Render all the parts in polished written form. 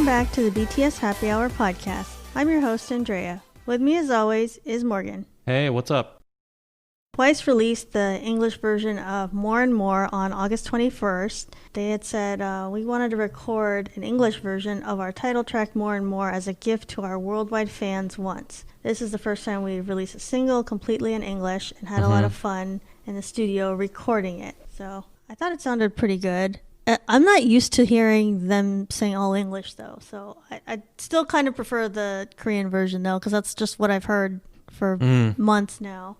back to the BTS Happy Hour podcast. I'm your host, Andrea. With me, as always, is Morgan. Hey, what's up? Twice released the English version of More and More on August 21st. They had said, we wanted to record an English version of our title track More and More as a gift to our worldwide fans once. This is the first time we've released a single completely in English and had a lot of fun in the studio recording it. So I thought it sounded pretty good. I'm not used to hearing them sing all English, though. So I still kind of prefer the Korean version, though, because that's just what I've heard for months now.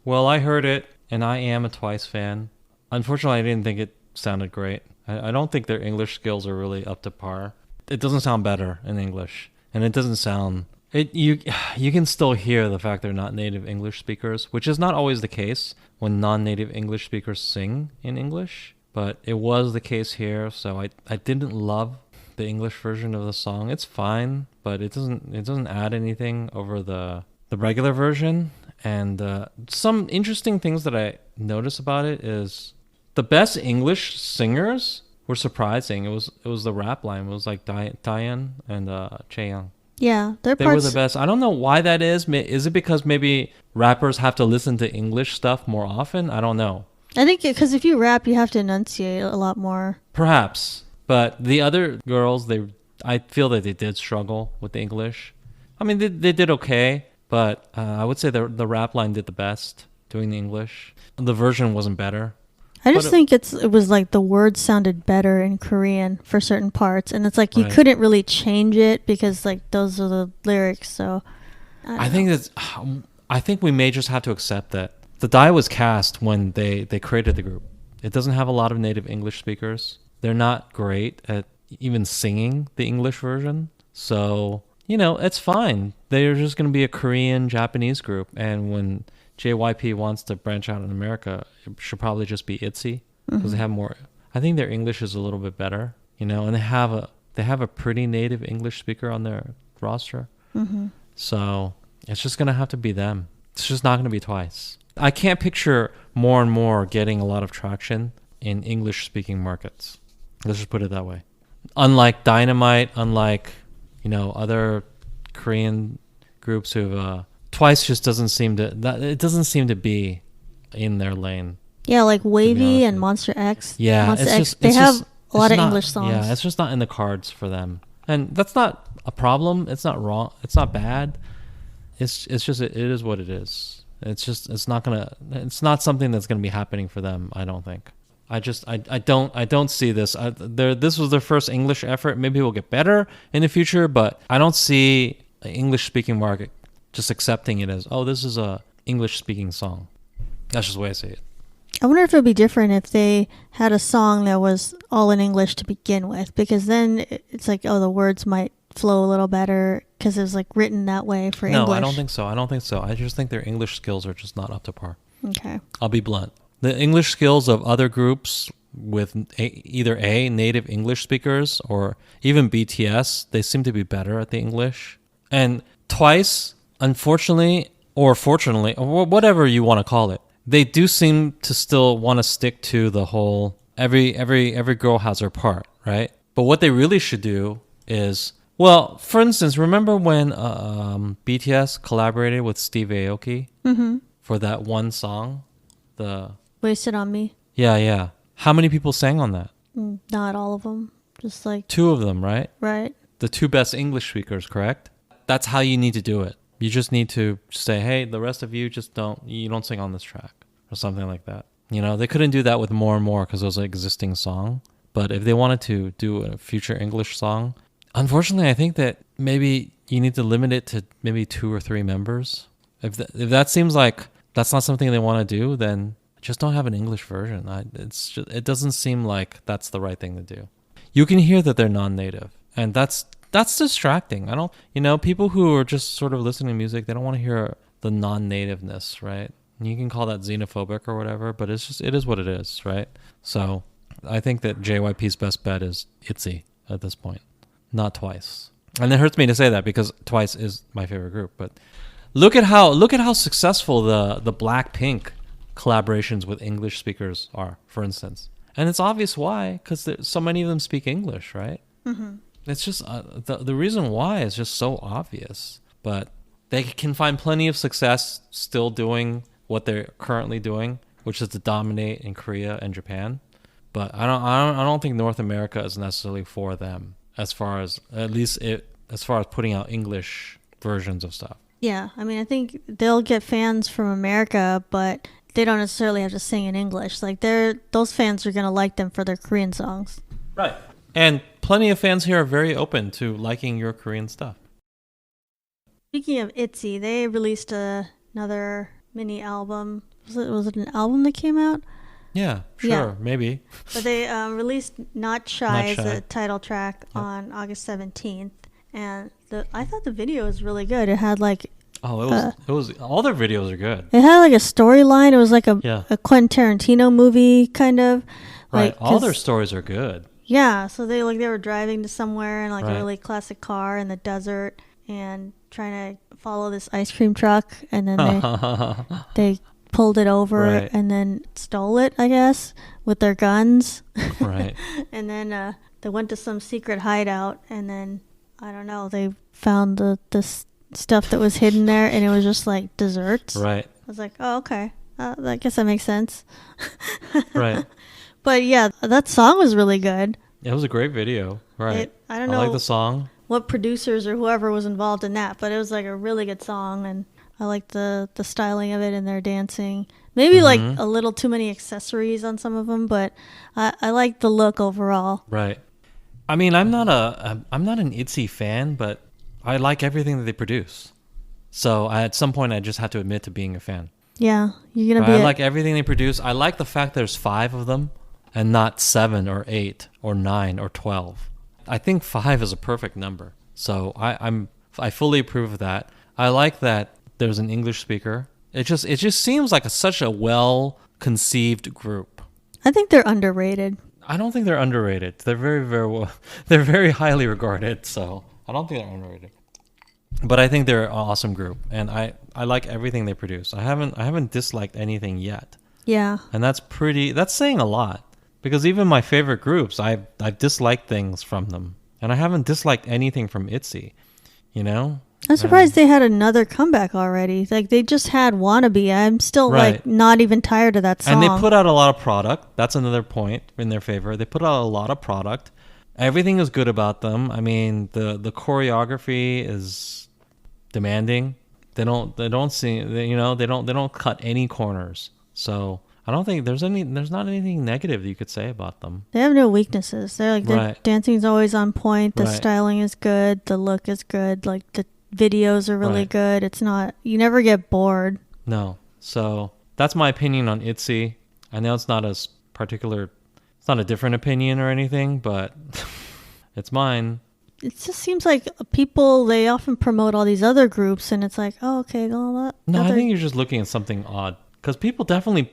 Well, I heard it, and I am a Twice fan. Unfortunately, I didn't think it sounded great. I don't think their English skills are really up to par. It doesn't sound better in English, and it doesn't sound... You can still hear the fact they're not native English speakers, which is not always the case when non-native English speakers sing in English. But it was the case here, so I didn't love the English version of the song. It's fine, but it doesn't add anything over the regular version. And some interesting things that I noticed about it is the best English singers were surprising. It was the rap line. It was like Diane and Chaeyoung. Yeah, they were the best. I don't know why that is. Is it because maybe rappers have to listen to English stuff more often? I don't know. I think because if you rap, you have to enunciate a lot more. Perhaps. But the other girls, I feel that they did struggle with the English. I mean, they did okay, but I would say the rap line did the best doing the English. The version wasn't better. I just think it was like the words sounded better in Korean for certain parts. And it's like you couldn't really change it because like those are the lyrics. So I think we may just have to accept that. The die was cast when they created the group. It doesn't have a lot of native English speakers. They're not great at even singing the English version. So, it's fine. They're just going to be a Korean, Japanese group. And when JYP wants to branch out in America, it should probably just be Itzy. Because they have more... I think their English is a little bit better, and they have a pretty native English speaker on their roster. So it's just going to have to be them. It's just not going to be Twice. I can't picture More and More getting a lot of traction in English-speaking markets. Let's just put it that way. Unlike Dynamite, unlike, other Korean groups who Twice just doesn't seem to be in their lane. Yeah, like Wavy and Monster X. Yeah, Monster X, they have a lot of English songs. Yeah, it's just not in the cards for them. And that's not a problem. It's not wrong. It's not bad. It's just it is what it is. It's not something that's gonna be happening for them. I don't think. I don't see this. This was their first English effort. Maybe it will get better in the future, but I don't see an English speaking market just accepting it as, this is a English speaking song. That's just the way I see it. I wonder if it would be different if they had a song that was all in English to begin with, because then it's like, the words might flow a little better because it was like written that way for English. No, I don't think so. I just think their English skills are just not up to par. Okay. I'll be blunt. The English skills of other groups with either native English speakers or even BTS, they seem to be better at the English. And Twice, unfortunately or fortunately, or whatever you want to call it, they do seem to still want to stick to the whole every girl has her part, right? But what they really should do is, well, for instance, remember when BTS collaborated with Steve Aoki for that one song, the Wasted on Me? Yeah. How many people sang on that? Not all of them. Just like 2 of them, right? Right. The 2 best English speakers, correct? That's how you need to do it. You just need to say, hey, the rest of you don't sing on this track or something like that. They couldn't do that with More and More because it was an existing song. But if they wanted to do a future English song, unfortunately, I think that maybe you need to limit it to maybe 2 or 3 members. If that seems like that's not something they want to do, then just don't have an English version. It doesn't seem like that's the right thing to do. You can hear that they're non-native, and that's distracting. People who are just sort of listening to music, they don't want to hear the non-nativeness, right? And you can call that xenophobic or whatever, but it is what it is, right? So I think that JYP's best bet is Itzy at this point, not Twice. And it hurts me to say that because Twice is my favorite group, but look at how successful the Blackpink collaborations with English speakers are, for instance. And it's obvious why, because so many of them speak English, right? It's just the reason why is just so obvious. But they can find plenty of success still doing what they're currently doing, which is to dominate in Korea and Japan. But I don't think North America is necessarily for them as far as as far as putting out English versions of stuff. Yeah, I mean, I think they'll get fans from America, but they don't necessarily have to sing in English. Like those fans are gonna like them for their Korean songs. Right. And plenty of fans here are very open to liking your Korean stuff. Speaking of Itzy, they released another mini album. Was it an album that came out? Yeah, sure, yeah. Maybe. But they released Not Shy as a title track on August 17th. And I thought the video was really good. It had like... it was all their videos are good. It had like a storyline. It was like a Quentin Tarantino movie, kind of. Right, all their stories are good. Yeah, so they were driving to somewhere in like a really classic car in the desert and trying to follow this ice cream truck, and then they pulled it over and then stole it, I guess, with their guns. Right. And then they went to some secret hideout, and then I don't know, they found the stuff that was hidden there, and it was just like desserts. Right. I was like, oh, okay, I guess that makes sense. Right. But yeah, that song was really good. It was a great video. Right. I don't know. I like the song. What producers or whoever was involved in that, but it was like a really good song, and I liked the styling of it and their dancing. Maybe like a little too many accessories on some of them, but I liked the look overall. Right. I mean, I'm not an Itzy fan, but I like everything that they produce. So at some point, I just had to admit to being a fan. Yeah, you're gonna be. I like everything they produce. I like the fact there's 5 of them, and not 7 or 8 or 9 or 12. I think 5 is a perfect number. So I fully approve of that. I like that there's an English speaker. It just seems like such a well-conceived group. I think they're underrated. I don't think they're underrated. They're they're very highly regarded, so I don't think they're underrated. But I think they're an awesome group, and I like everything they produce. I haven't disliked anything yet. Yeah. And that's saying a lot. Because even my favorite groups, I've disliked things from them. And I haven't disliked anything from Itzy, you know? I'm surprised they had another comeback already. Like, they just had Wannabe. I'm still, like, not even tired of that song. And they put out a lot of product. That's another point in their favor. They put out a lot of product. Everything is good about them. I mean, the choreography is demanding. They don't cut any corners. So... I don't think there's not anything negative that you could say about them. They have no weaknesses. They're like, their dancing's always on point. The styling is good. The look is good. Like, the videos are really good. It's not, you never get bored. No. So that's my opinion on Itzy. I know it's not as particular, it's not a different opinion or anything, but it's mine. It just seems like people, they often promote all these other groups, and it's like, oh, okay. No, I think you're just looking at something odd. Because people definitely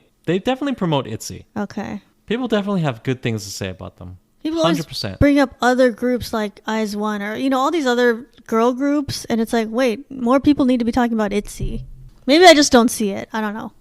promote Itzy. Okay. People definitely have good things to say about them. People 100%. Bring up other groups like Eyes One or, all these other girl groups. And it's like, wait, more people need to be talking about Itzy. Maybe I just don't see it. I don't know.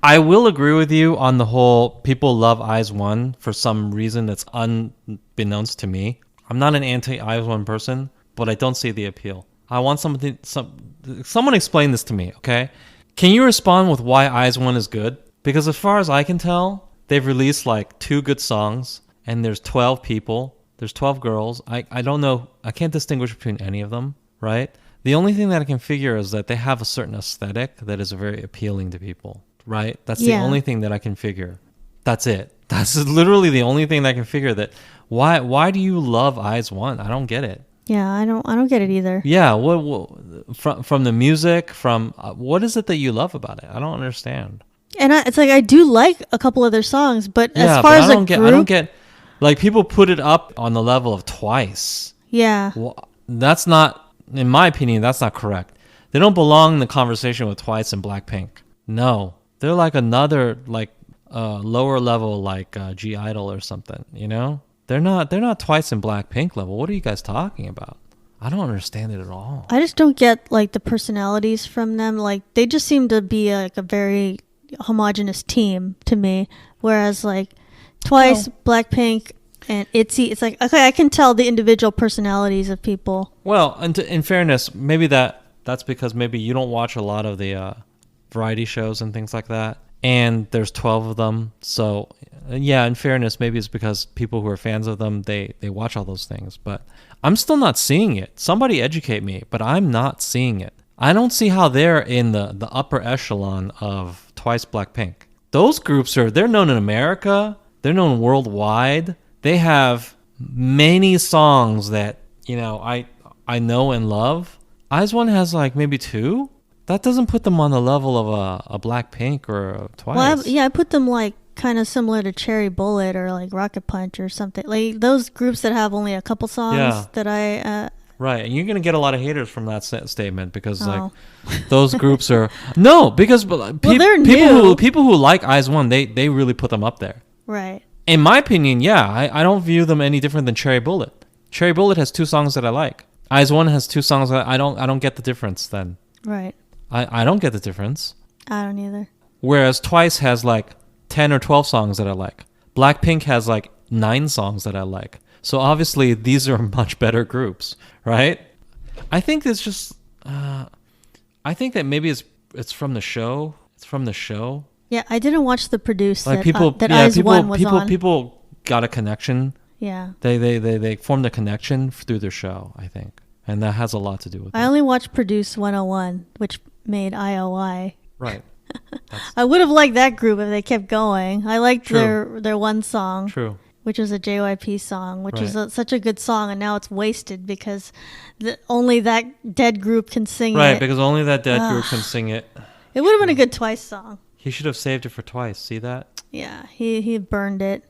I will agree with you on the whole people love Eyes One for some reason that's unbeknownst to me. I'm not an anti-Eyes One person, but I don't see the appeal. I want someone explain this to me, okay? Can you respond with why Eyes One is good? Because as far as I can tell, they've released like 2 good songs, and there's 12 people. There's 12 girls. I don't know. I can't distinguish between any of them, right? The only thing that I can figure is that they have a certain aesthetic that is very appealing to people, right? That's the only thing that I can figure. That's it. That's literally the only thing that I can figure. That why do you love Eyes One? I don't get it. Yeah, I don't get it either. Yeah, what from the music, from what is it that you love about it? I don't understand. And it's like I do like a couple of their songs, but as far as I don't get like people put it up on the level of Twice. Yeah, well, that's not, in my opinion, that's not correct. They don't belong in the conversation with Twice and Blackpink. No, they're like another lower level like G Idol or something. You know, they're not Twice and Blackpink level. What are you guys talking about? I don't understand it at all. I just don't get like the personalities from them. Like they just seem to be like a very homogenous team to me, whereas like Twice, Blackpink, and Itzy. It's like, okay, I can tell the individual personalities of people. Well, and in fairness, maybe that's because maybe you don't watch a lot of the variety shows and things like that. And there's 12 of them. So, yeah, in fairness, maybe it's because people who are fans of them, they watch all those things. But I'm still not seeing it. Somebody educate me, but I'm not seeing it. I don't see how they're in the upper echelon of Twice, Blackpink. Those groups they're known in America. They're known worldwide. They have many songs that, I know and love. IZ*ONE has like maybe 2. That doesn't put them on the level of a Blackpink or a Twice. Well, I put them like kind of similar to Cherry Bullet or like Rocket Punch or something. Like those groups that have only a couple songs that I... Right, and you're going to get a lot of haters from that statement because like those groups are... No, because people who like IZ*ONE, they really put them up there. Right. In my opinion, I don't view them any different than Cherry Bullet. Cherry Bullet has 2 songs that I like. IZ*ONE has 2 songs that I don't get the difference then. Right. I don't get the difference. I don't either. Whereas Twice has like 10 or 12 songs that I like. Blackpink has like 9 songs that I like. So obviously these are much better groups, right? I think it's just I think that maybe it's from the show. It's from the show. Yeah, I didn't watch the produce like that IZ*ONE was on. People got a connection. Yeah. They formed a connection through their show, I think. And that has a lot to do with it. I only watched Produce 101, which made IOI. Right. I would have liked that group if they kept going. I liked their one song. True. Which was a JYP song, which was such a good song, and now it's wasted because only that dead group can sing it. Right, because only that dead group can sing it. It would have been a good Twice song. He should have saved it for Twice. See that? Yeah, he burned it.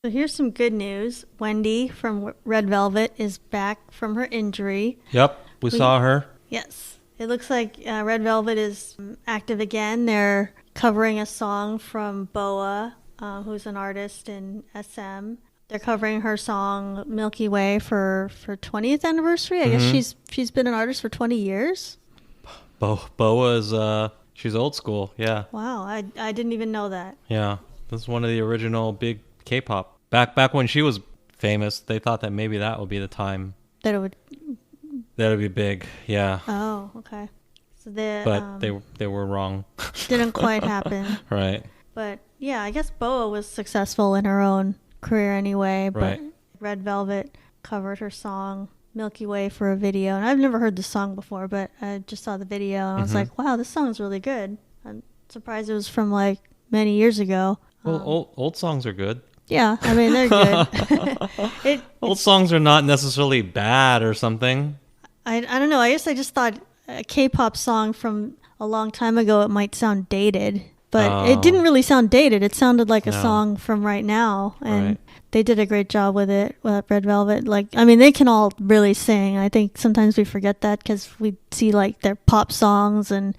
So here's some good news. Wendy from Red Velvet is back from her injury. Yep, we saw her. Yes. It looks like Red Velvet is active again. They're covering a song from Boa, who's an artist in SM. They're covering her song Milky Way for 20th anniversary. I guess she's been an artist for 20 years. Boa is she's old school, yeah. Wow, I didn't even know that. Yeah, this is one of the original big K-pop. Back when she was famous, they thought that maybe that would be the time that it would be big. Yeah. Oh, okay. So they were wrong. Didn't quite happen. Right. But yeah, I guess Boa was successful in her own career anyway. But right. Red Velvet covered her song Milky Way for a video, and I've never heard the song before, but I just saw the video and I was like, wow, this song is really good. I'm surprised it was from like many years ago. Well, old songs are good. Yeah, I mean, they're good. Old songs are not necessarily bad or something. I don't know. I guess I just thought a K-pop song from a long time ago, it might sound dated. But it didn't really sound dated. It sounded like a song from right now. And they did a great job with it, with Red Velvet. Like, I mean, they can all really sing. I think sometimes we forget that because we see like their pop songs and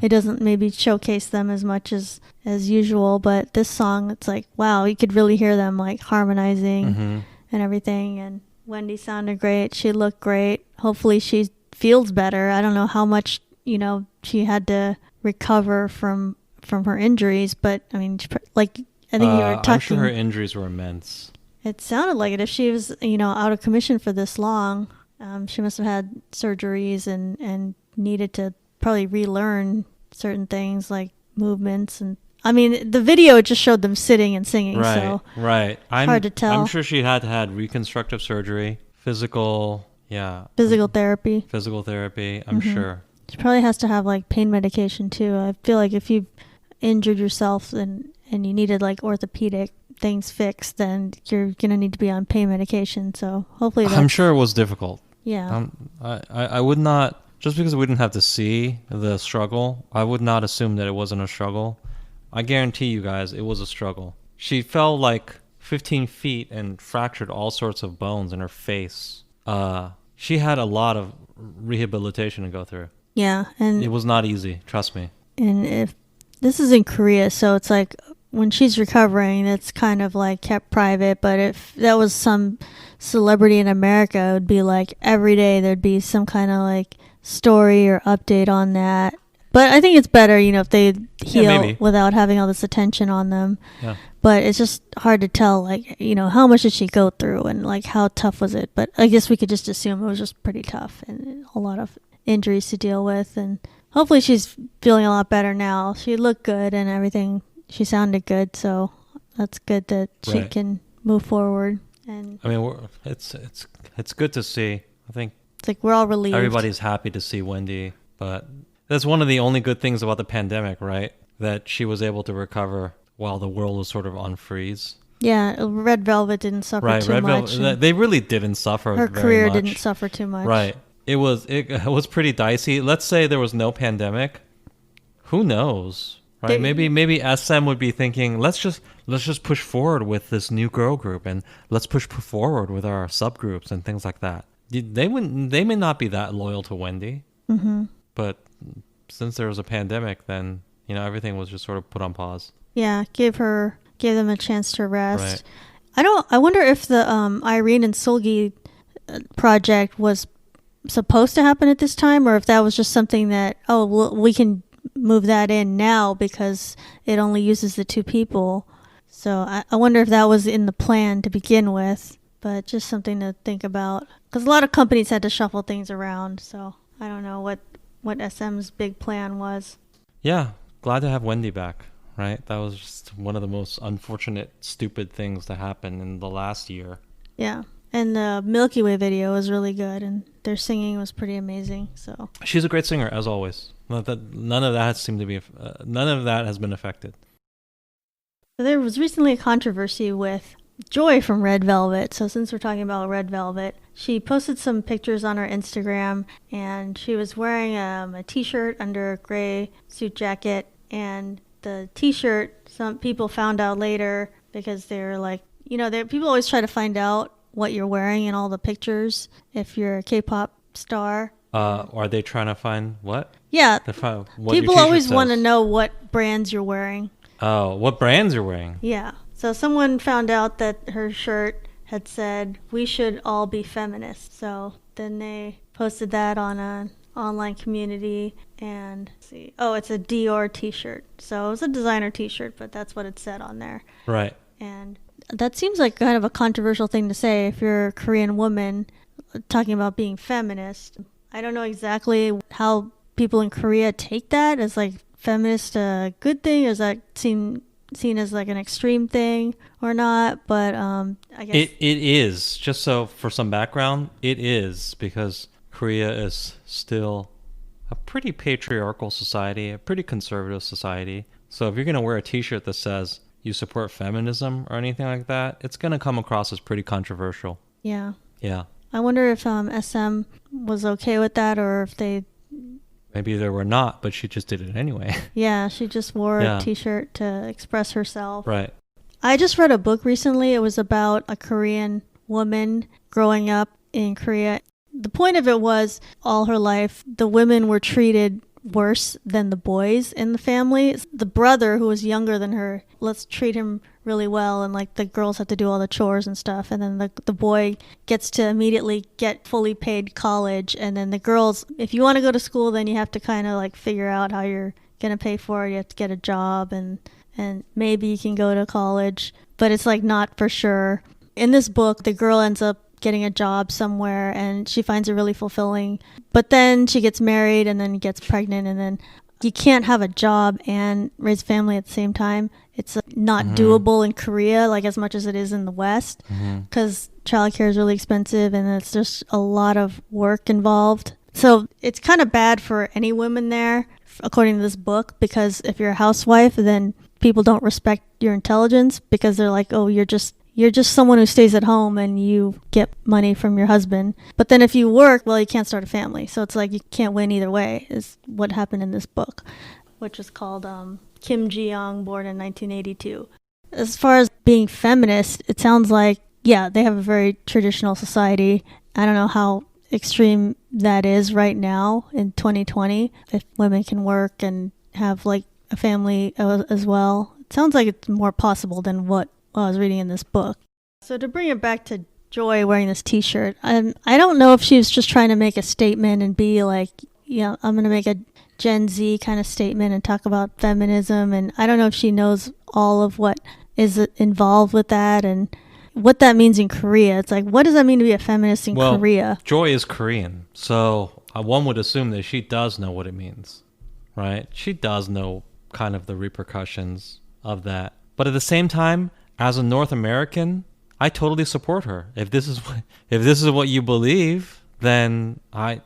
it doesn't maybe showcase them as much as usual. But this song, it's like, wow, you could really hear them like harmonizing and everything. And Wendy sounded great. She looked great. Hopefully she feels better. I don't know how much, she had to recover from her injuries, but I mean, like, I think you were talking. I'm sure her injuries were immense. It sounded like it. If she was, out of commission for this long, she must have had surgeries and needed to probably relearn certain things like movements. And I mean, the video just showed them sitting and singing. Right, so right. Hard to tell. I'm sure she had reconstructive surgery, physical therapy. Physical therapy. I'm sure. She probably has to have like pain medication too. I feel like if you injured yourself and you needed like orthopedic things fixed, then you're gonna need to be on pain medication. So hopefully I'm sure it was difficult. Yeah. I would not, just because we didn't have to see the struggle, I would not assume that it wasn't a struggle. I guarantee you guys it was a struggle. She fell like 15 feet and fractured all sorts of bones in her face. She had a lot of rehabilitation to go through. Yeah, and it was not easy, trust me. And if this is in Korea, so it's like when she's recovering, it's kind of like kept private. But if that was some celebrity in America, it would be like every day there'd be some kind of like story or update on that. But I think it's better, if they heal without having all this attention on them. Yeah. but it's just hard to tell, like, how much did she go through and like how tough was it. But I guess we could just assume it was just pretty tough and a lot of injuries to deal with, and hopefully she's feeling a lot better now. She looked good and everything. She sounded good, so that's good that she can move forward. And I mean, it's good to see. I think it's like we're all relieved. Everybody's happy to see Wendy, but that's one of the only good things about the pandemic, right? That she was able to recover while the world was sort of on freeze. Yeah, Red Velvet didn't suffer too much. They really didn't suffer very much. Her career didn't suffer too much. Right. It was pretty dicey. Let's say there was no pandemic. Who knows? Right? Maybe SM would be thinking, let's just push forward with this new girl group, and let's push forward with our subgroups and things like that. They may not be that loyal to Wendy, but since there was a pandemic, then everything was just sort of put on pause. Yeah, gave them a chance to rest. Right. I wonder if the Irene and Sulgi project was supposed to happen at this time, or if that was just something that we can move that in now because it only uses the two people. So I wonder if that was in the plan to begin with, but just something to think about because a lot of companies had to shuffle things around. So I don't know what SM's big plan was. Yeah, glad to have Wendy back. Right, that was just one of the most unfortunate, stupid things to happen in the last year. Yeah. And the Milky Way video was really good, and their singing was pretty amazing. So she's a great singer, as always. None of that has been affected. There was recently a controversy with Joy from Red Velvet. So since we're talking about Red Velvet, she posted some pictures on her Instagram, and she was wearing a T-shirt under a gray suit jacket, and the T-shirt, some people found out later because they're like, people always try to find out what you're wearing in all the pictures if you're a K-pop star. Are they trying to find what? Yeah. What people always want to know what brands you're wearing. Oh, what brands you're wearing? Yeah. So someone found out that her shirt had said, "We should all be feminists." So then they posted that on an online community, and it's a Dior t-shirt. So it was a designer t-shirt, but that's what it said on there. Right. And that seems like kind of a controversial thing to say if you're a Korean woman talking about being feminist. I don't know exactly how people in Korea take that. Is like feminist a good thing? Is that seen as like an extreme thing or not? But I guess it is. Just so for some background, it is because Korea is still a pretty patriarchal society, a pretty conservative society. So if you're going to wear a t-shirt that says you support feminism or anything like that, it's going to come across as pretty controversial. Yeah. Yeah. I wonder if SM was okay with that, or if they... Maybe they were not, but she just did it anyway. Yeah, she just wore a t-shirt to express herself. Right. I just read a book recently. It was about a Korean woman growing up in Korea. The point of it was all her life, the women were treated worse than the boys in the family. The brother, who was younger than her, let's treat him really well, and like the girls have to do all the chores and stuff, and then the boy gets to immediately get fully paid college, and then the girls, if you want to go to school, then you have to kind of like figure out how you're going to pay for it. You have to get a job, and maybe you can go to college, but it's like not for sure. In this book, the girl ends up getting a job somewhere, and she finds it really fulfilling. But then she gets married and then gets pregnant, and then you can't have a job and raise a family at the same time. It's not doable in Korea, like as much as it is in the West, because childcare is really expensive and it's just a lot of work involved. So it's kind of bad for any women there, according to this book, because if you're a housewife, then people don't respect your intelligence because they're like, oh, you're just someone who stays at home and you get money from your husband. But then if you work, well, you can't start a family. So it's like you can't win either way, is what happened in this book, which is called Kim Ji-young, born in 1982. As far as being feminist, it sounds like, yeah, they have a very traditional society. I don't know how extreme that is right now in 2020, if women can work and have like a family as well. It sounds like it's more possible than what I was reading in this book. So to bring it back to Joy wearing this t-shirt, I don't know if she was just trying to make a statement and be like, I'm going to make a Gen Z kind of statement and talk about feminism. And I don't know if she knows all of what is involved with that and what that means in Korea. It's like, what does that mean to be a feminist in Korea? Joy is Korean, so one would assume that she does know what it means, right? She does know kind of the repercussions of that. But at the same time, as a North American, I totally support her. If this is what you believe, then I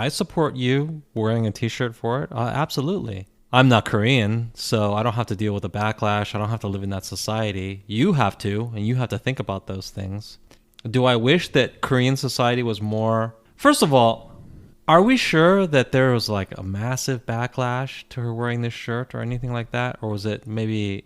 support you wearing a t-shirt for it. Absolutely. I'm not Korean, so I don't have to deal with the backlash. I don't have to live in that society. You have to, and you have to think about those things. Do I wish that Korean society was more... First of all, are we sure that there was like a massive backlash to her wearing this shirt or anything like that? Or was it maybe,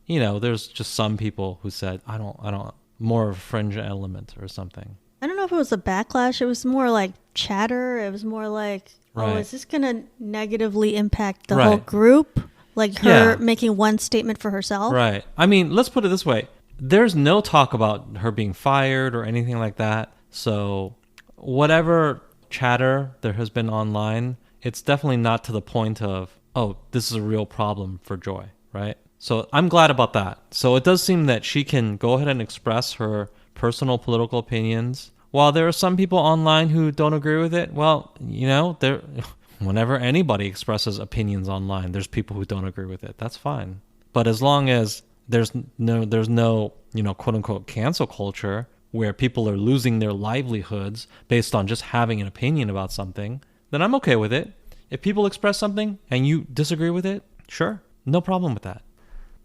there's just some people who said, I don't, more of a fringe element or something? I don't know if it was a backlash. It was more like chatter. It was more like... Right. Oh, is this going to negatively impact the whole group? Like her making one statement for herself? Right. I mean, let's put it this way. There's no talk about her being fired or anything like that. So whatever chatter there has been online, it's definitely not to the point of, oh, this is a real problem for Joy, right? So I'm glad about that. So it does seem that she can go ahead and express her personal political opinions. While there are some people online who don't agree with it, well, whenever anybody expresses opinions online, there's people who don't agree with it. That's fine. But as long as there's no quote unquote cancel culture where people are losing their livelihoods based on just having an opinion about something, then I'm okay with it. If people express something and you disagree with it, sure, no problem with that.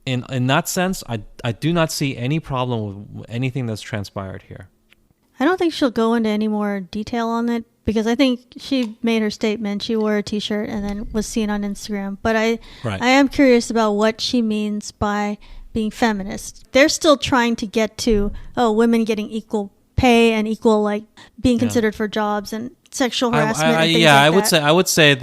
In that sense, I do not see any problem with anything that's transpired here. I don't think she'll go into any more detail on it because I think she made her statement. She wore a t-shirt and then was seen on Instagram. But I am curious about what she means by being feminist. They're still trying to get to, women getting equal pay and equal, like, being considered for jobs and sexual harassment and things like that. I would say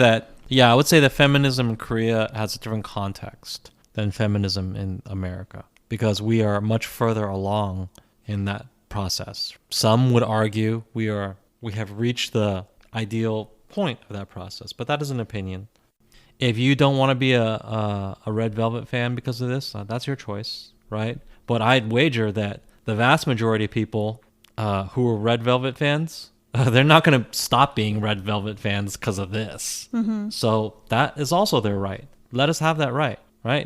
that feminism in Korea has a different context than feminism in America because we are much further along in that process. Some would argue we have reached the ideal point of that process, but that is an opinion. If you don't want to be a Red Velvet fan because of this, that's your choice, right? But I'd wager that the vast majority of people who are Red Velvet fans, they're not going to stop being Red Velvet fans because of this. Mm-hmm. So that is also their right. Let us have that right?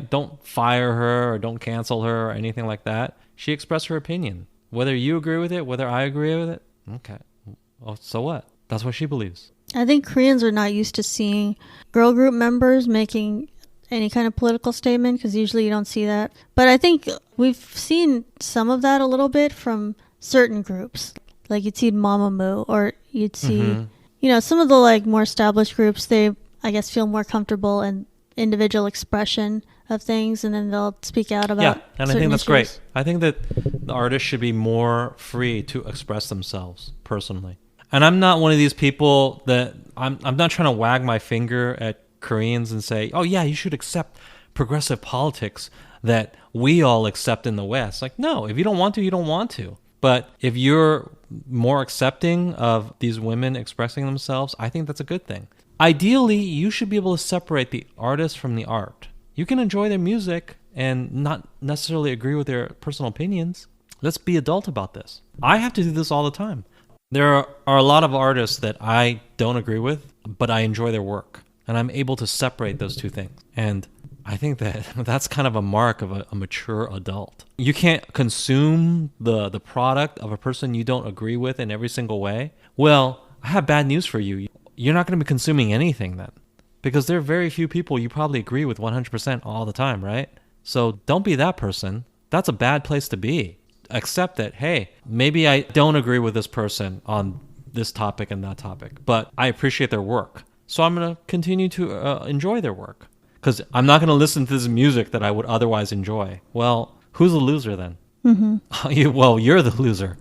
Don't fire her or don't cancel her or anything like that. She expressed her opinion. Whether you agree with it, whether I agree with it, okay. Well, so what? That's what she believes. I think Koreans are not used to seeing girl group members making any kind of political statement because usually you don't see that. But I think we've seen some of that a little bit from certain groups. Like you'd see Mamamoo or you'd see, some of the like more established groups, they, I guess, feel more comfortable in individual expression of things and then they'll speak out about and I think that's great. I think that the artists should be more free to express themselves personally. And I'm not one of these people that I'm not trying to wag my finger at Koreans and say, oh yeah, you should accept progressive politics that we all accept in the West. Like, no, if you don't want to, you don't want to. But if you're more accepting of these women expressing themselves, I think that's a good thing. Ideally, you should be able to separate the artist from the art. You can enjoy their music and not necessarily agree with their personal opinions. Let's be adult about this. I have to do this all the time. There are a lot of artists that I don't agree with, but I enjoy their work. And I'm able to separate those two things. And I think that that's kind of a mark of a mature adult. You can't consume the product of a person you don't agree with in every single way. Well, I have bad news for you. You're not going to be consuming anything then. Because there are very few people you probably agree with 100% all the time, right? So don't be that person. That's a bad place to be. Accept that, hey, maybe I don't agree with this person on this topic and that topic, but I appreciate their work. So I'm going to continue to enjoy their work. Because I'm not going to listen to this music that I would otherwise enjoy. Well, who's the loser then? Mm-hmm. Well, you're the loser.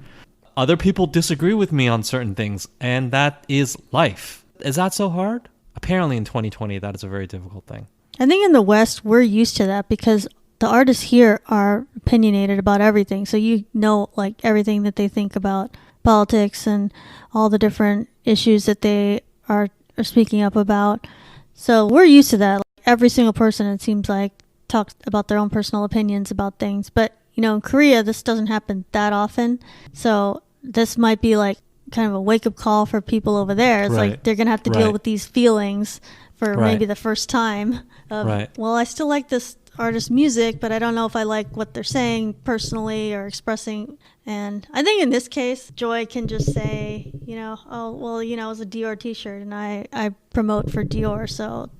Other people disagree with me on certain things, and that is life. Is that so hard? Apparently in 2020, that is a very difficult thing. I think in the West, we're used to that because the artists here are opinionated about everything. So you know, like, everything that they think about politics and all the different issues that they are speaking up about. So we're used to that. Like, every single person, it seems like, talk about their own personal opinions about things. But, you know, in Korea, this doesn't happen that often. So this might be like kind of a wake-up call for people over there. It's like they're going to have to deal with these feelings for maybe the first time of, well, I still like this artist's music, but I don't know if I like what they're saying personally or expressing. And I think in this case, Joy can just say, you know, oh, well, you know, it was a Dior t-shirt and I promote for Dior. So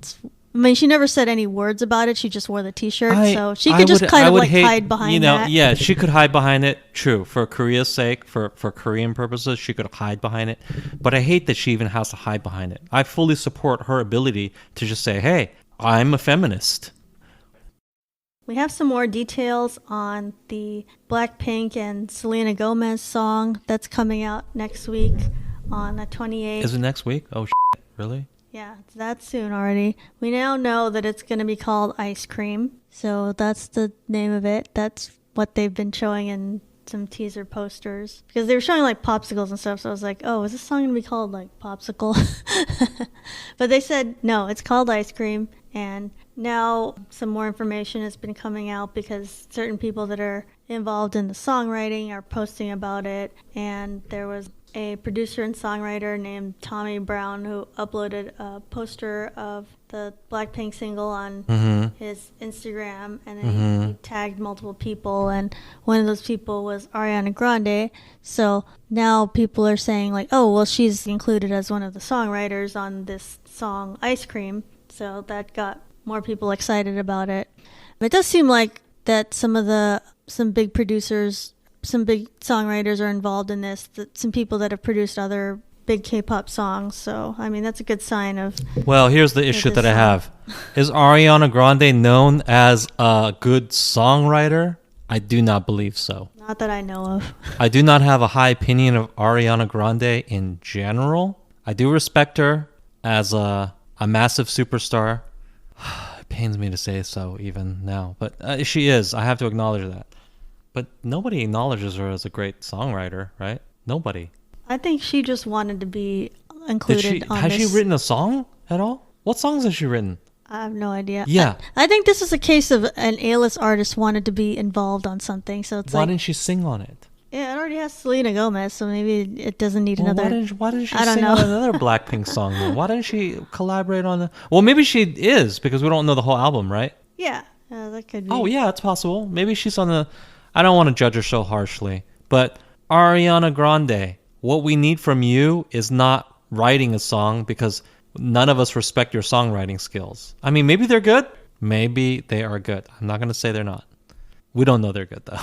I mean, she never said any words about it. She just wore the t-shirt. So she could just kind of like hide behind that. Yeah, she could hide behind it. True. For Korea's sake, for Korean purposes, she could hide behind it. But I hate that she even has to hide behind it. I fully support her ability to just say, hey, I'm a feminist. We have some more details on the Blackpink and Selena Gomez song that's coming out next week on the 28th. Is it next week? Oh, really? Yeah, it's that soon already. We now know that it's going to be called Ice Cream. So that's the name of it. That's what they've been showing in some teaser posters. Because they were showing like popsicles and stuff. So I was like, oh, is this song going to be called like Popsicle? But they said, no, it's called Ice Cream. And now some more information has been coming out because certain people that are involved in the songwriting are posting about it. And there was a producer and songwriter named Tommy Brown who uploaded a poster of the Blackpink single on his Instagram, and then he tagged multiple people, and one of those people was Ariana Grande. So now people are saying like, oh, well, she's included as one of the songwriters on this song Ice Cream. So that got more people excited about it. It does seem like that some big producers, some big songwriters are involved in this, some people that have produced other big K-pop songs. So, I mean, that's a good sign of... Well, here's the issue that I have. Is Ariana Grande known as a good songwriter? I do not believe so. Not that I know of. I do not have a high opinion of Ariana Grande in general. I do respect her as a massive superstar. It pains me to say so even now. But she is. I have to acknowledge that. But nobody acknowledges her as a great songwriter, right? Nobody. I think she just wanted to be included on this. Has she written a song at all? What songs has she written? I have no idea. Yeah. I think this is a case of an A-list artist wanted to be involved on something. So it's Why didn't she sing on it? Yeah, it already has Selena Gomez, so maybe it doesn't need another... Why didn't she sing on another Blackpink song then? Why didn't she collaborate on the... Well, maybe she is, because we don't know the whole album, right? Yeah, that could be. Oh, yeah, it's possible. Maybe she's on the... I don't want to judge her so harshly, but Ariana Grande, what we need from you is not writing a song, because none of us respect your songwriting skills. I mean, maybe they're good. Maybe they are good. I'm not going to say they're not. We don't know they're good, though.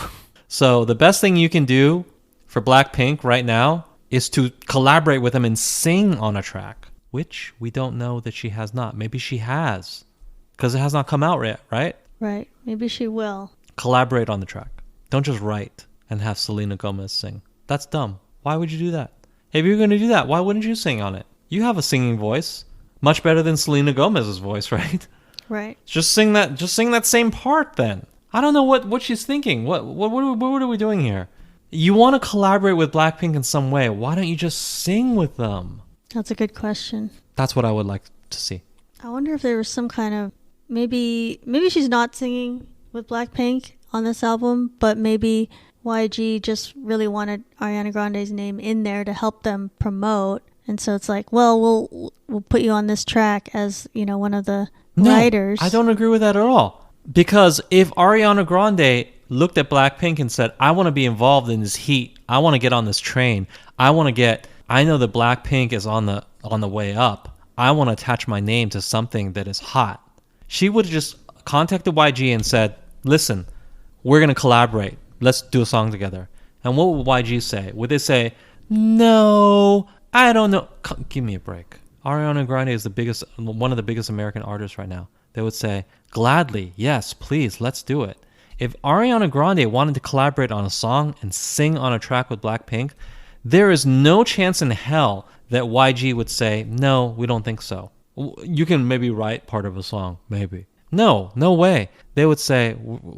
So the best thing you can do for Blackpink right now is to collaborate with them and sing on a track, which we don't know that she has not. Maybe she has, because it has not come out yet, right? Right. Maybe she will. Collaborate on the track. Don't just write and have Selena Gomez sing. That's dumb. Why would you do that? If you're going to do that, why wouldn't you sing on it? You have a singing voice, much better than Selena Gomez's voice, right? Right. Just sing that same part then. I don't know what she's thinking. What are we doing here? You want to collaborate with Blackpink in some way. Why don't you just sing with them? That's a good question. That's what I would like to see. I wonder if there was some kind of... Maybe she's not singing with Blackpink on this album, but maybe YG just really wanted Ariana Grande's name in there to help them promote. And so it's like, well, we'll put you on this track as, you know, one of the writers. I don't agree with that at all. Because if Ariana Grande looked at Blackpink and said, I want to be involved in this heat, I want to get on this train, I know that Blackpink is on the way up, I want to attach my name to something that is hot, she would have just contacted YG and said, listen, we're going to collaborate, let's do a song together. And what would YG say? Would they say, no, I don't know, give me a break. Ariana Grande is one of the biggest American artists right now. They would say, gladly, yes, please, let's do it. If Ariana Grande wanted to collaborate on a song and sing on a track with Blackpink, there is no chance in hell that YG would say, no, we don't think so. You can maybe write part of a song, maybe. No way. They would say,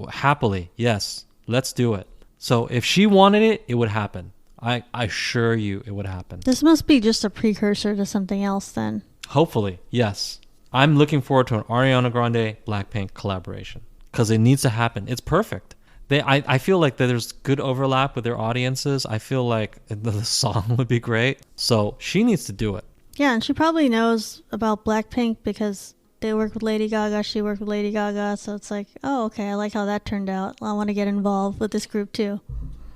happily, yes, let's do it. So if she wanted it, it would happen. I assure you it would happen. This must be just a precursor to something else then. Hopefully, yes. I'm looking forward to an Ariana Grande Blackpink collaboration. because it needs to happen. It's perfect. I feel like that there's good overlap with their audiences. I feel like the song would be great. So she needs to do it. Yeah, and she probably knows about Blackpink because they work with Lady Gaga. She worked with Lady Gaga. So it's like, oh, okay, I like how that turned out. I want to get involved with this group too.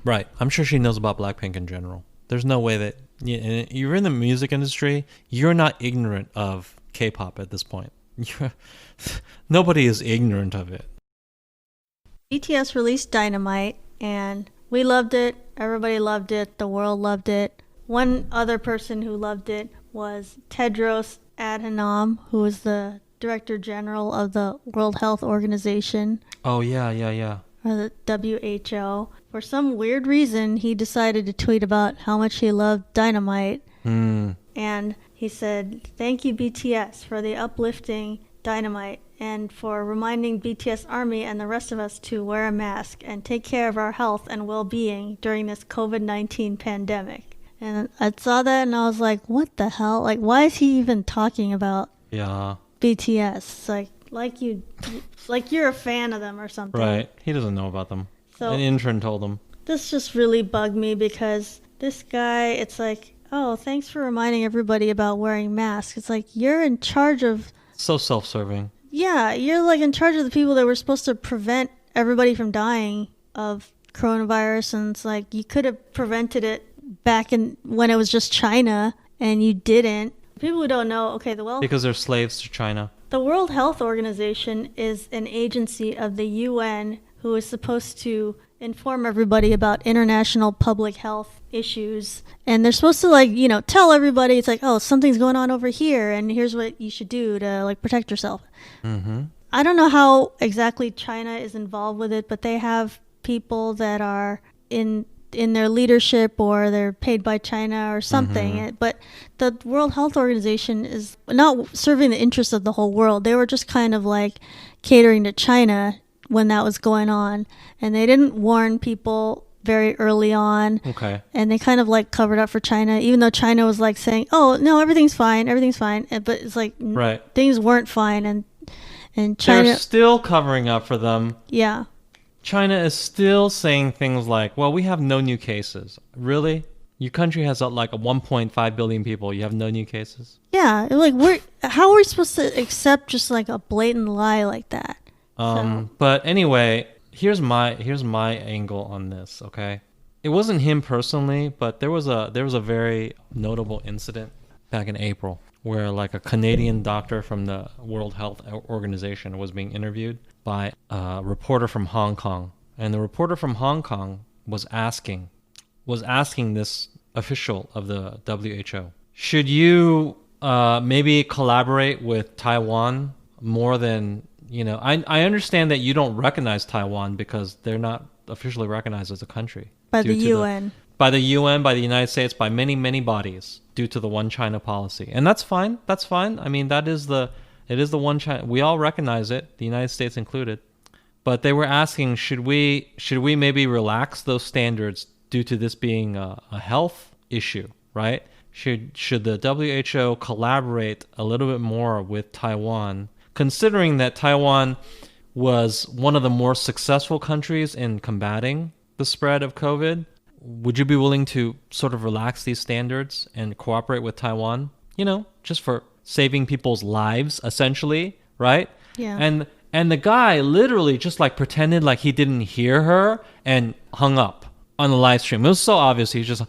Right. I'm sure she knows about Blackpink in general. There's no way that you're in the music industry. You're not ignorant of K-pop at this point. Nobody is ignorant of it. BTS released Dynamite, and we loved it. Everybody loved it. The world loved it. One other person who loved it was Tedros Adhanom, who is the Director General of the World Health Organization. Oh, yeah. Or the WHO. For some weird reason, he decided to tweet about how much he loved Dynamite. And he said, "Thank you, BTS, for the uplifting Dynamite and for reminding BTS Army and the rest of us to wear a mask and take care of our health and well-being during this COVID-19 pandemic." And I saw that and I was like, what the hell? Like, why is he even talking about BTS? Like you're a fan of them or something. Right. He doesn't know about them. So an intern told him. This just really bugged me because this guy, it's like, oh, thanks for reminding everybody about wearing masks. It's like, you're in charge of... So self-serving. Yeah, you're like in charge of the people that were supposed to prevent everybody from dying of coronavirus. And it's like, you could have prevented it back in when it was just China and you didn't. People who don't know, okay, because they're slaves to China. The World Health Organization is an agency of the UN who is supposed to inform everybody about international public health issues. And they're supposed to tell everybody, it's like, oh, something's going on over here and here's what you should do to protect yourself. Mm-hmm. I don't know how exactly China is involved with it, but they have people that are in their leadership or they're paid by China or something. Mm-hmm. But the World Health Organization is not serving the interests of the whole world. They were just kind of catering to China when that was going on. And they didn't warn people very early on. Okay. And they kind of covered up for China, even though China was saying, oh, no, everything's fine. But it's right. Things weren't fine. And China... They're still covering up for them. Yeah. China is still saying things like, well, we have no new cases. Really? Your country has 1.5 billion people. You have no new cases? Yeah. How are we supposed to accept just a blatant lie like that? But anyway, here's my angle on this, okay? It wasn't him personally, but there was a very notable incident back in April where a Canadian doctor from the World Health Organization was being interviewed by a reporter from Hong Kong. And the reporter from Hong Kong was asking this official of the WHO, should you maybe collaborate with Taiwan more than, I understand that you don't recognize Taiwan because they're not officially recognized as a country. By the UN. By the UN, by the United States, by many, many bodies due to the one China policy. And that's fine. That's fine. I mean, it is the one China. We all recognize it, the United States included. But they were asking, should we maybe relax those standards due to this being a health issue, right? Should the WHO collaborate a little bit more with Taiwan, considering that Taiwan was one of the more successful countries in combating the spread of COVID? Would you be willing to sort of relax these standards and cooperate with Taiwan? Just for saving people's lives, essentially, right? Yeah. And the guy literally just pretended like he didn't hear her and hung up on the live stream. It was so obvious. He's just,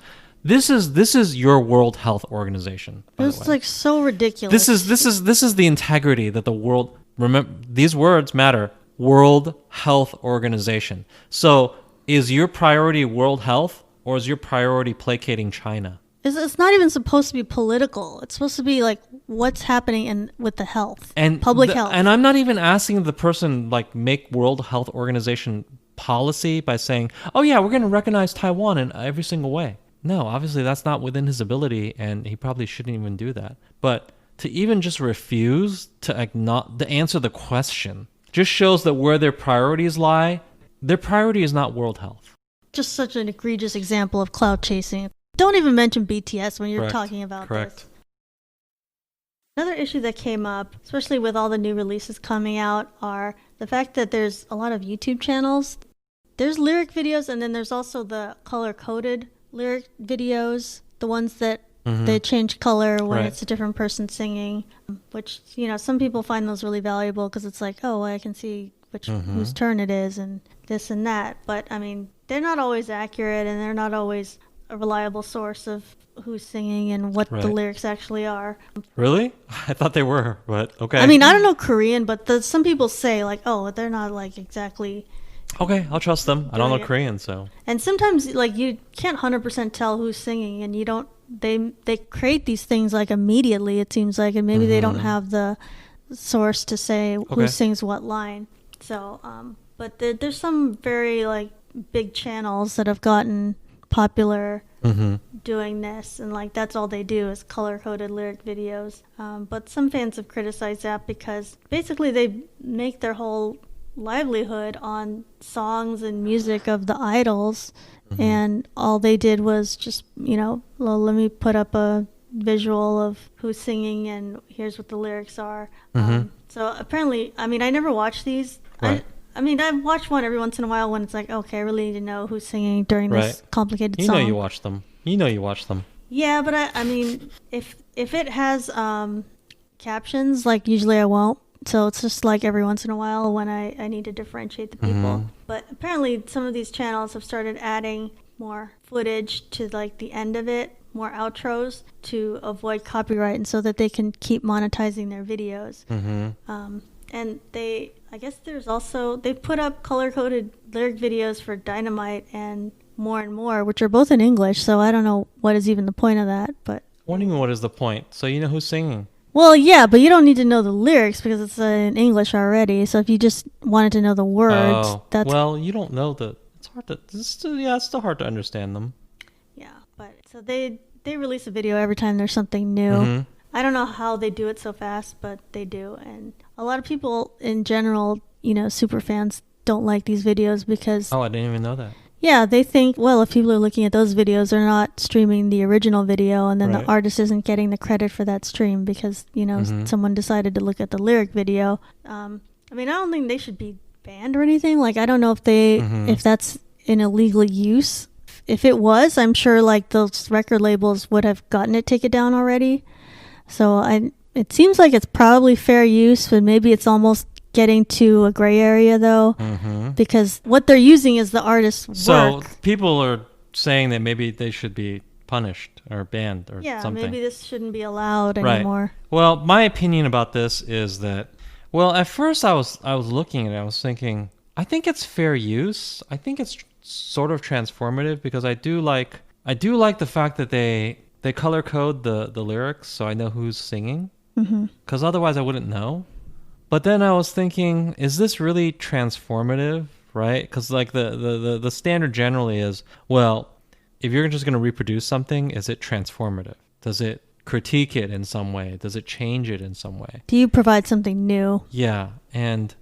this is your World Health Organization. It was so ridiculous. This is the integrity that the world, remember, these words matter. World Health Organization. So is your priority world health or is your priority placating China? It's not even supposed to be political. It's supposed to be what's happening with the health and public health. And I'm not even asking the person make World Health Organization policy by saying, oh yeah, we're going to recognize Taiwan in every single way. No, obviously that's not within his ability and he probably shouldn't even do that. But to even just refuse to answer the question just shows that where their priorities lie, their priority is not world health. Just such an egregious example of clout chasing. Don't even mention BTS when you're talking about this. Another issue that came up, especially with all the new releases coming out, are the fact that there's a lot of YouTube channels. There's lyric videos, and then there's also the color-coded lyric videos, the ones that they change color when it's a different person singing, which, you know, some people find those really valuable because it's like, oh, I can see whose turn it is and this and that. But, I mean, they're not always accurate, and they're not always a reliable source of who's singing and what the lyrics actually are. Really? I thought they were, but okay. I mean, I don't know Korean, but some people say, like, oh, they're not, like, exactly... Okay, I'll trust them. I don't know Korean, so... And sometimes, like, you can't 100% tell who's singing, and you don't... They create these things, like, immediately, it seems like, and maybe they don't have the source to say who sings what line. So, but there's some very, like, big channels that have gotten popular doing this, and like that's all they do is color-coded lyric videos. But some fans have criticized that because basically they make their whole livelihood on songs and music of the idols, and all they did was just, you know, well, let me put up a visual of who's singing and here's what the lyrics are. So apparently, I mean, I never watched these. I mean, I watch one every once in a while when it's like, okay, I really need to know who's singing during this complicated song. You know you watch them. Yeah, but I mean, if it has captions, like usually I won't. So it's just like every once in a while when I need to differentiate the people. But apparently some of these channels have started adding more footage to like the end of it, more outros to avoid copyright and so that they can keep monetizing their videos. And I guess there's also, they've put up color-coded lyric videos for Dynamite and More, which are both in English, so I don't know what is even the point of that, but... What do you mean, what is the point? So you know who's singing? Well, yeah, but you don't need to know the lyrics because it's in English already, so if you just wanted to know the words, that's... Well, you don't know it's hard to... it's still hard to understand them. Yeah, but... So they release a video every time there's something new. I don't know how they do it so fast, but they do. And a lot of people in general, you know, super fans don't like these videos because... Oh, I didn't even know that. Yeah, they think, well, if people are looking at those videos, they're not streaming the original video, and then the artist isn't getting the credit for that stream because, you know, someone decided to look at the lyric video. I mean, I don't think they should be banned or anything. Like, I don't know if if that's an illegal use. If it was, I'm sure, like, those record labels would have gotten it taken down already. So it seems like it's probably fair use, but maybe it's almost getting to a gray area though, because what they're using is the artist's work. So people are saying that maybe they should be punished or banned or something. Yeah, maybe this shouldn't be allowed anymore. Well, my opinion about this is that, well, at first I was looking at it, I was thinking, I think it's fair use. I think it's sort of transformative because I do like the fact that they color code the lyrics so I know who's singing, because otherwise I wouldn't know. But then I was thinking, is this really transformative, right? Because like the standard generally is, well, if you're just going to reproduce something, is it transformative? Does it critique it in some way? Does it change it in some way? Do you provide something new? Yeah, and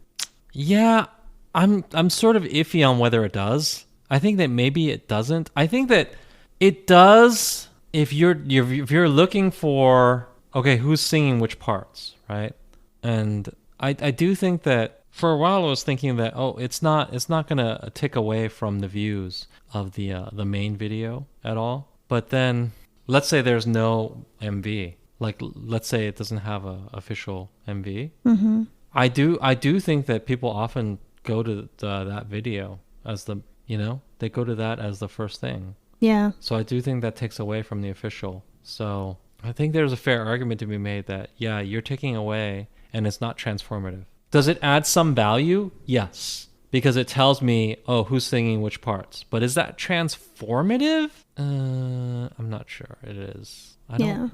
yeah, I'm sort of iffy on whether it does. I think that maybe it doesn't. I think that it does if you're looking for, okay, who's singing which parts, right? And I do think that for a while I was thinking that, oh, it's not gonna tick away from the views of the main video at all. But then let's say there's no MV, like let's say it doesn't have a official MV. I do think that people often go to that video as they go to that as the first thing. Yeah. So I do think that takes away from the official. So I think there's a fair argument to be made that, yeah, you're taking away and it's not transformative. Does it add some value? Yes. Because it tells me, oh, who's singing which parts. But is that transformative? I'm not sure it is. I'm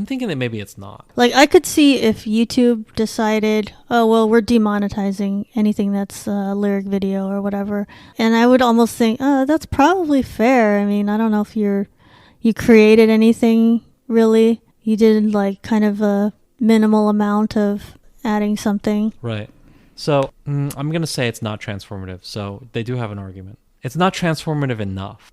thinking that maybe it's not. Like, I could see if YouTube decided, oh, well, we're demonetizing anything that's a lyric video or whatever. And I would almost think, oh, that's probably fair. I mean, I don't know if you created anything, really. You did, like, kind of a minimal amount of adding something. Right. So I'm going to say it's not transformative. So they do have an argument. It's not transformative enough.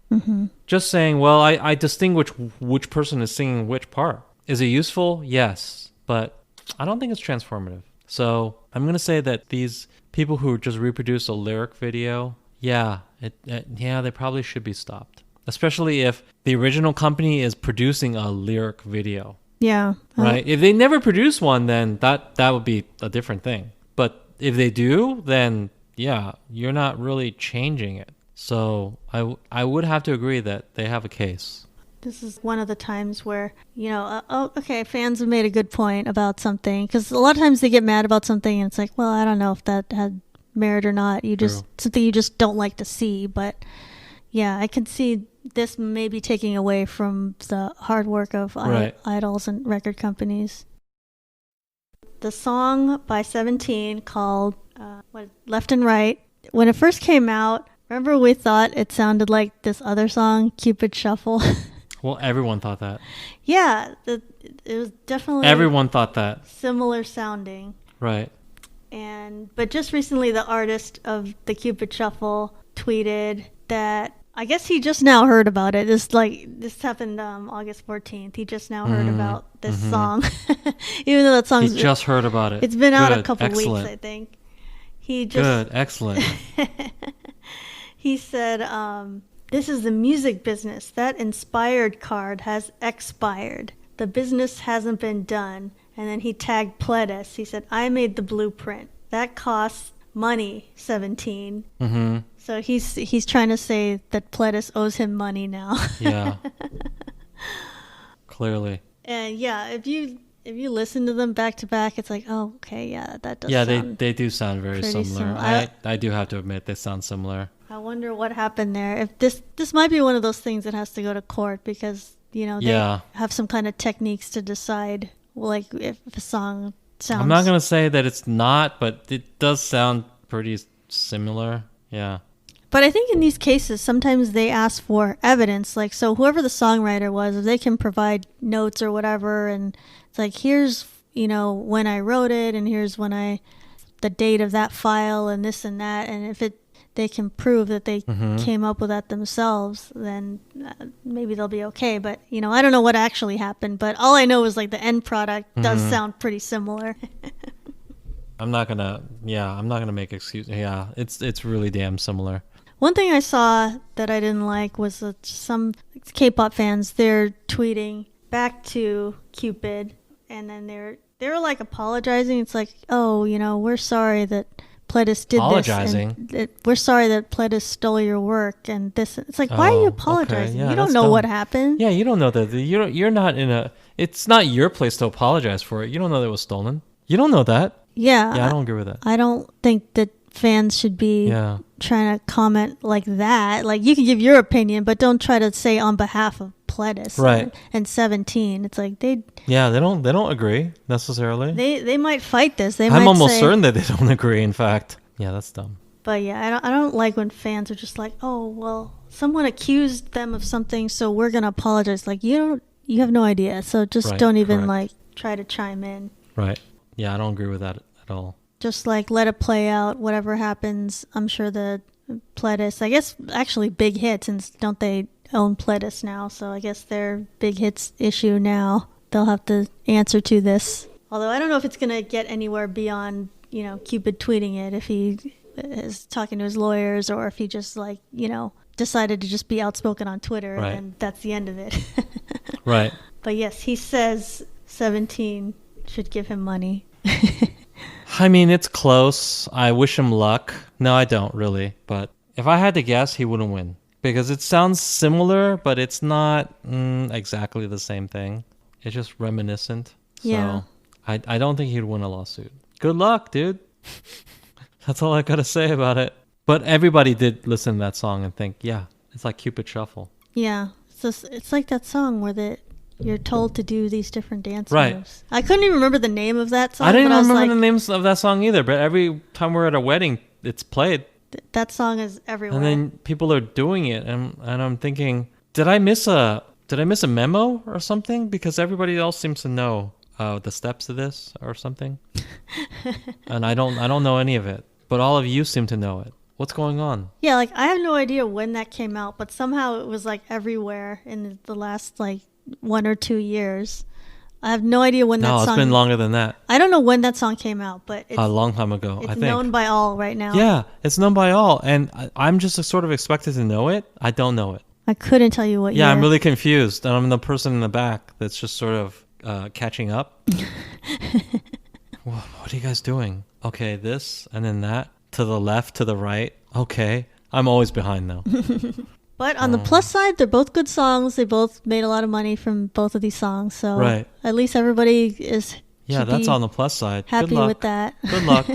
Just saying, well, I distinguish which person is singing which part. Is it useful? Yes, but I don't think it's transformative. So I'm going to say that these people who just reproduce a lyric video, yeah, they probably should be stopped. Especially if the original company is producing a lyric video. Yeah. Right? If they never produce one, then that would be a different thing. But if they do, then yeah, you're not really changing it. So I would have to agree that they have a case. This is one of the times where, okay, fans have made a good point about something. Because a lot of times they get mad about something and it's like, well, I don't know if that had merit or not. Something you just don't like to see. But yeah, I can see this may be taking away from the hard work of idols and record companies. The song by 17 called Left and Right, when it first came out, remember we thought it sounded like this other song, Cupid Shuffle? Well, everyone thought that. Yeah, it was definitely... Everyone thought that. Similar sounding. Right. But just recently the artist of the Cupid Shuffle tweeted that I guess he just now heard about it. This happened August 14th. He just now heard about this song. Even though that song's... He just heard about it. It's been out a couple weeks, I think. Good, excellent. He said, this is the music business. That inspired card has expired. The business hasn't been done. And then he tagged Pledis. He said, I made the blueprint. That costs money, 17. Mm-hmm. So he's trying to say that Pledis owes him money now. Yeah. Clearly. And yeah, if you listen to them back to back, it's like, oh, okay, yeah, that does. Yeah, they do sound very similar. I do have to admit they sound similar. I wonder what happened there. If this might be one of those things that has to go to court because they have some kind of techniques to decide, like if a song sounds. I'm not gonna say that it's not, but it does sound pretty similar. Yeah. But I think in these cases, sometimes they ask for evidence. Like, so whoever the songwriter was, if they can provide notes or whatever, and it's like, here's, when I wrote it, and here's the date of that file, and this and that, and if they can prove that they came up with that themselves, then maybe they'll be okay. But, I don't know what actually happened, but all I know is like the end product does sound pretty similar. I'm not gonna make excuses. Yeah, it's really damn similar. One thing I saw that I didn't like was some K-pop fans, they're tweeting back to Cupid, and then they're like apologizing. It's like, oh, we're sorry that Pledis did apologizing. This. We're sorry that Pledis stole your work and this. It's like, why are you apologizing? Okay. Yeah, you don't know dumb. what happened. Yeah, you don't know that. You're not in a. It's not your place to apologize for it. You don't know that it was stolen. You don't know that. Yeah, I don't agree with that. I don't think that fans should be trying to comment like that. Like, you can give your opinion, but don't try to say on behalf of Pledis and 17. It's like they don't agree necessarily. They might fight this. I'm almost certain that they don't agree. In fact, yeah, that's dumb. But yeah, I don't like when fans are just like, oh well, someone accused them of something, so we're gonna apologize. Like, you have no idea, so just don't even try to chime in. Right. Yeah, I don't agree with that at all. Just let it play out. Whatever happens, I'm sure the Pledis, I guess, actually big hits, and don't they own Pledis now? So I guess their big hits issue now, they'll have to answer to this. Although I don't know if it's gonna get anywhere beyond Cupid tweeting it, if he is talking to his lawyers, or if he just decided to just be outspoken on Twitter, and that's the end of it. Right. But yes, he says 17 should give him money. I mean, it's close. I wish him luck. No, I don't really. But if I had to guess, he wouldn't win. Because it sounds similar, but it's not exactly the same thing. It's just reminiscent. Yeah. So I don't think he'd win a lawsuit. Good luck, dude. That's all I got to say about it. But everybody did listen to that song and think, yeah, it's like Cupid Shuffle. Yeah. It's like that song where you're told to do these different dance moves. I couldn't even remember the name of that song. I didn't remember the names of that song either, but every time we're at a wedding, it's played. That song is everywhere. And then people are doing it, and I'm thinking, did I miss a memo or something? Because everybody else seems to know the steps of this or something. And I don't know any of it, but all of you seem to know it. What's going on? Yeah, I have no idea when that came out, but somehow it was everywhere in the last 1 or 2 years. I have no idea when that song... No, it's been longer than that. I don't know when that song came out, but it's... A long time ago, I think. It's known by all right now. Yeah, it's known by all. And I'm just sort of expected to know it. I don't know it. I couldn't tell you what year. Yeah, I'm really confused. And I'm the person in the back that's just sort of catching up. What are you guys doing? Okay, this and then that. To the left, to the right. Okay. I'm always behind now. But on the plus side, they're both good songs. They both made a lot of money from both of these songs. So at least everybody is that's on the plus side. Happy with that. Good luck.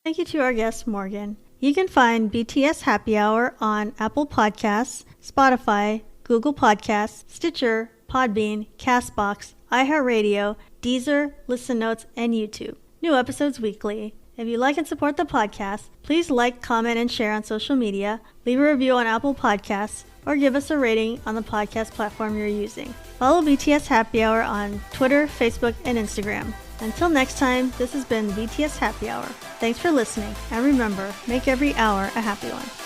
Thank you to our guest, Morgan. You can find BTS Happy Hour on Apple Podcasts, Spotify, Google Podcasts, Stitcher, Podbean, CastBox, iHeartRadio, Deezer, Listen Notes, and YouTube. New episodes weekly. If you like and support the podcast, please like, comment, and share on social media, leave a review on Apple Podcasts, or give us a rating on the podcast platform you're using. Follow BTS Happy Hour on Twitter, Facebook, and Instagram. Until next time, this has been BTS Happy Hour. Thanks for listening, and remember, make every hour a happy one.